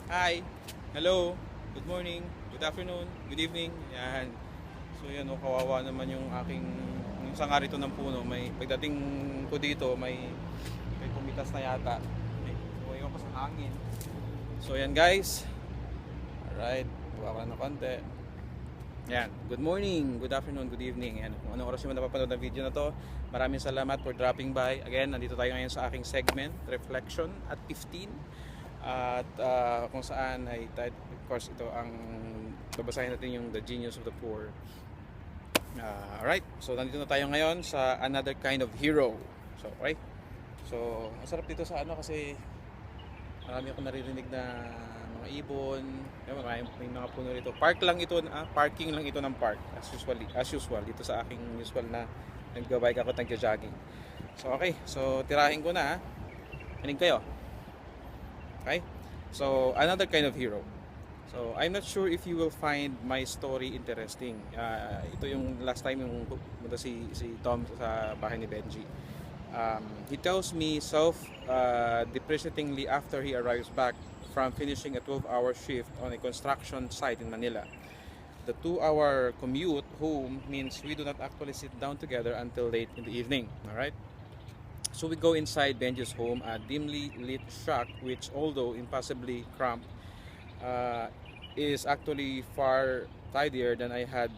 Hi! Hello! Good morning, good afternoon, good evening. Yan. So yan kawawa naman yung aking yung sanga rito ng puno. May pagdating ko dito, may pumitas na yata. So ewan ko sa hangin. So yan guys. Alright, buka ko na ng konti. Yan. Good morning, good afternoon, good evening. Yan. Kung anong oras yung napapanood ng video na to, maraming salamat for dropping by. Again, nandito tayo ngayon sa aking segment, Reflection at 15. At kung saan ay of course ito ang babasahin natin yung The Genius of the Poor. Alright, so nandito na tayo ngayon sa Another Kind of Hero. So okay, so masarap dito sa kasi marami akong naririnig na mga ibon. May mga puno rito. Parking lang ito ng park as usual dito sa aking usual na nagbabike ako, nagja-jogging. So okay, so tirahin ko na. Manig kayo. Okay? So, another kind of hero. So, I'm not sure if you will find my story interesting. Ito yung last time yung pumunta si Tom sa bahay ni Benji. He tells me depreciatingly after he arrives back from finishing a 12-hour shift on a construction site in Manila. The 2-hour commute home means we do not actually sit down together until late in the evening. Alright? So we go inside Benji's home, a dimly lit shack which, although impossibly cramped, is actually far tidier than I had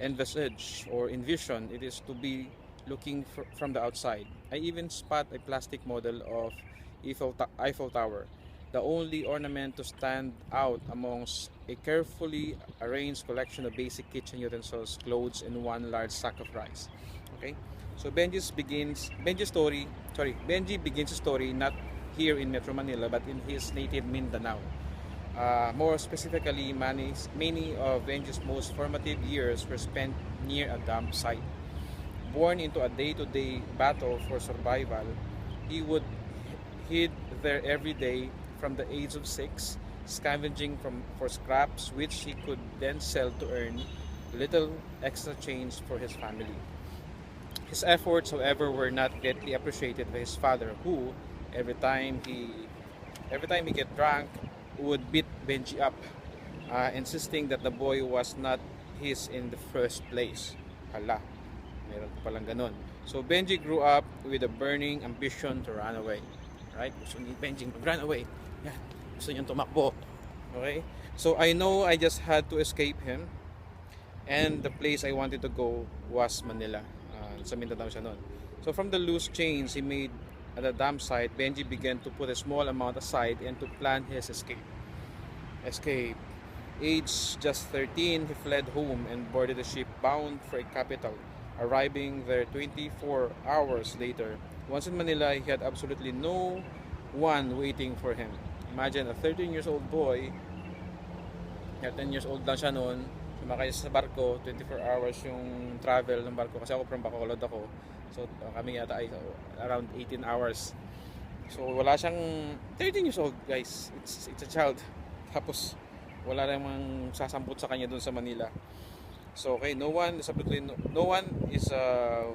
envisaged or envisioned it is to be looking from the outside. I even spot a plastic model of Eiffel Tower, the only ornament to stand out amongst a carefully arranged collection of basic kitchen utensils, clothes, and one large sack of rice. Okay? So Benji begins his story not here in Metro Manila but in his native Mindanao. More specifically, many of Benji's most formative years were spent near a dump site. Born into a day-to-day battle for survival, he would head there every day from the age of 6, scavenging for scraps which he could then sell to earn little extra change for his family. His efforts, however, were not greatly appreciated by his father, who, every time he get drunk, would beat Benji up, insisting that the boy was not his in the first place. Hala, meron palang ganun. So Benji grew up with a burning ambition to run away. Right? Gusto ni Benji mag-run away. Yan. Gusto niyang tumakbo. Okay? So I know I just had to escape him, and the place I wanted to go was Manila. Sa Mindanao siya noon. So from the loose chains he made at the dam site, Benji began to put a small amount aside and to plan his escape. Aged just 13, he fled home and boarded a ship bound for a capital, arriving there 24 hours later. Once in Manila, he had absolutely no one waiting for him. Imagine a 13 years old boy, 10 years old lang siya noon, sumakay sa barko, 24 hours yung travel ng barko kasi ako from Bacolod ako. So kami yata ay around 18 hours. So wala siyang 13 years old, guys. It's a child. Tapos wala namang sasamput sa kanya doon sa Manila. So okay, no one is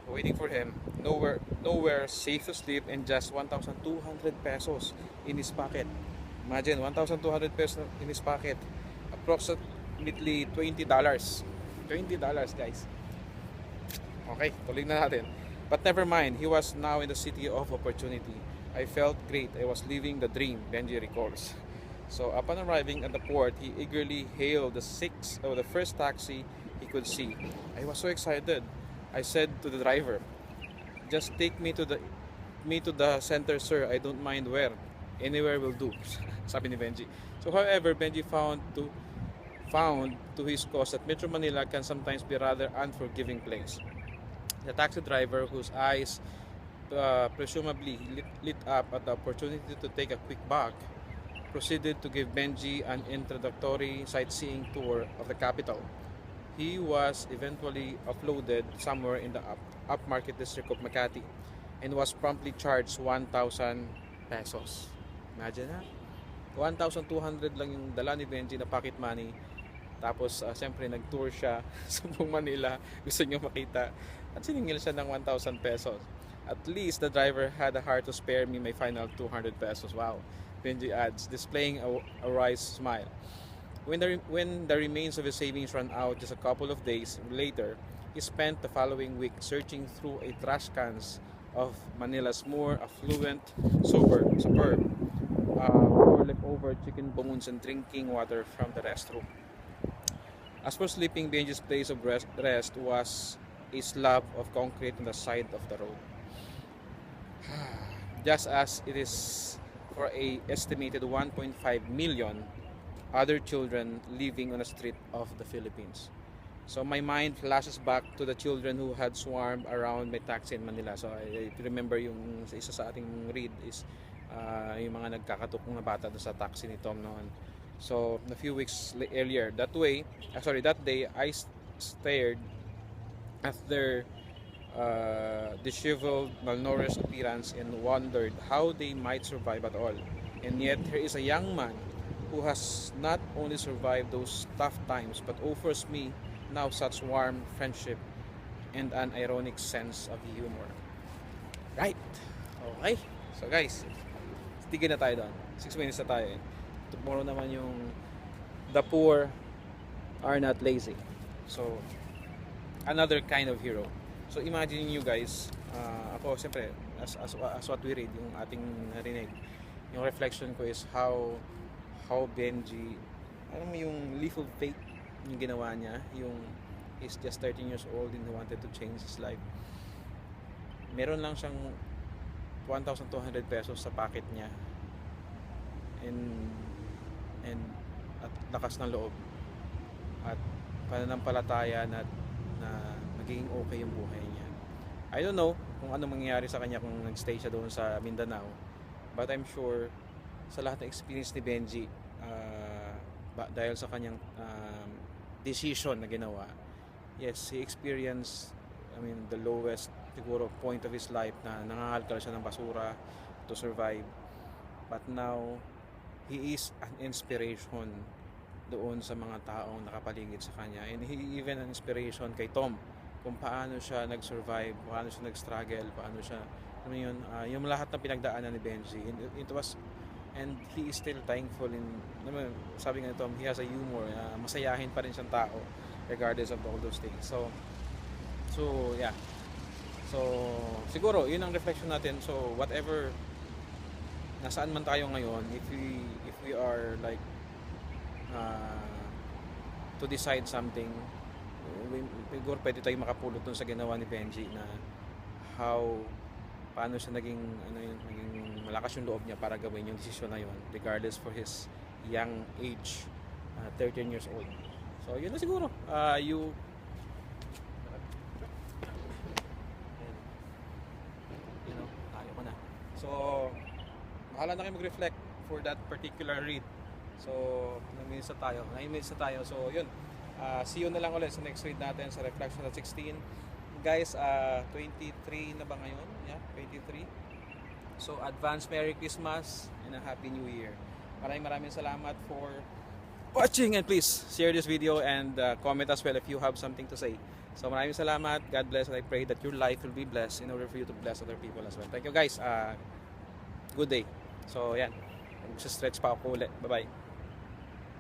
waiting for him. Nowhere safe to sleep, and just 1,200 pesos in his pocket. Imagine 1,200 pesos in his pocket. Approximately $20. $20, guys. Okay, tuloy na natin. But never mind, he was now in the city of opportunity. I felt great. I was living the dream, Benji recalls. So upon arriving at the port, he eagerly hailed the first taxi he could see. I was so excited. I said to the driver, "Just take me to the center, sir. I don't mind where. Anywhere will do." Sabi ni Benji. So however, Benji found to his cost that Metro Manila can sometimes be rather unforgiving place. The taxi driver, whose eyes presumably lit up at the opportunity to take a quick buck, proceeded to give Benji an introductory sightseeing tour of the capital. He was eventually offloaded somewhere in the upmarket district of Makati and was promptly charged 1,000 pesos. Imagine ha? 1,200 lang yung dala ni Benji na pocket money. Tapos siyempre nag-tour siya sa buong Manila. Gusto niyo makita. At siningil siya ng 1,000 pesos. At least the driver had the heart to spare me my final 200 pesos. Wow. Benji adds, displaying a wry smile. When the remains of his savings ran out just a couple of days later, he spent the following week searching through a trash cans of Manila's more affluent, superb, or leftover chicken bones and drinking water from the restroom. As for sleeping, Benji's place of rest was a slab of concrete on the side of the road. Just as it is for a estimated 1.5 million other children living on the street of the Philippines. So my mind flashes back to the children who had swarmed around my taxi in Manila. So I remember yung isa sa ating read is yung mga nagkakatukong na bata doon sa taxi ni Tom noon. So a few weeks earlier, that day I stared at their disheveled, malnourished appearance and wondered how they might survive at all. And yet here is a young man who has not only survived those tough times but offers me now such warm friendship and an ironic sense of humor. Right. Okay. So guys, tigil na tayo doon. 6 minutes na tayo. Tomorrow naman yung the poor are not lazy. So, another kind of hero. So, imagine you guys, ako siyempre, as what we read, yung ating narinig, yung reflection ko is how Benji, alam mo yung leap of faith yung ginawa niya, yung he's just 13 years old and he wanted to change his life. Meron lang siyang 1,200 pesos sa pocket niya and at lakas ng loob at pananampalataya na magiging okay yung buhay niya. I don't know kung ano mangyayari sa kanya kung nagstay siya doon sa Mindanao, but I'm sure sa lahat ng experience ni Benji, dahil sa kanyang decision na ginawa, yes, he experienced the lowest siguro point of his life na nangangalkal siya ng basura to survive, but now he is an inspiration doon sa mga taong nakapaligid sa kanya, and he even an inspiration kay Tom kung paano siya nag-survive, paano siya nag-struggle, paano siya yung lahat ng pinagdaanan ni Benji. And he is still thankful sabi nga ni Tom, he has a humor, masayahin pa rin siyang tao regardless of all those things. So yeah, so siguro yun ang reflection natin. So whatever nasaan man tayo ngayon, if we are like to decide something, siguro pwede tayong makapulot dun sa ginawa ni Benji na paano siya naging malakas yung loob niya para gawin yung desisyon na yun regardless for his young age, 13 years old. So yun na siguro, tayo ko na. So bahala na kayo mag-reflect for that particular read. So 9 minutes na tayo. So yun, see you na lang ulit sa next read natin sa Reflection at 16. Guys, 23 na ba ngayon? Yeah, 23. So advance Merry Christmas and a Happy New Year. Maraming salamat for watching, and please share this video and comment as well if you have something to say. So maraming salamat, God bless, and I pray that your life will be blessed in order for you to bless other people as well. Thank you guys, good day. So yan, mag-stretch pa ako ulit. Bye bye.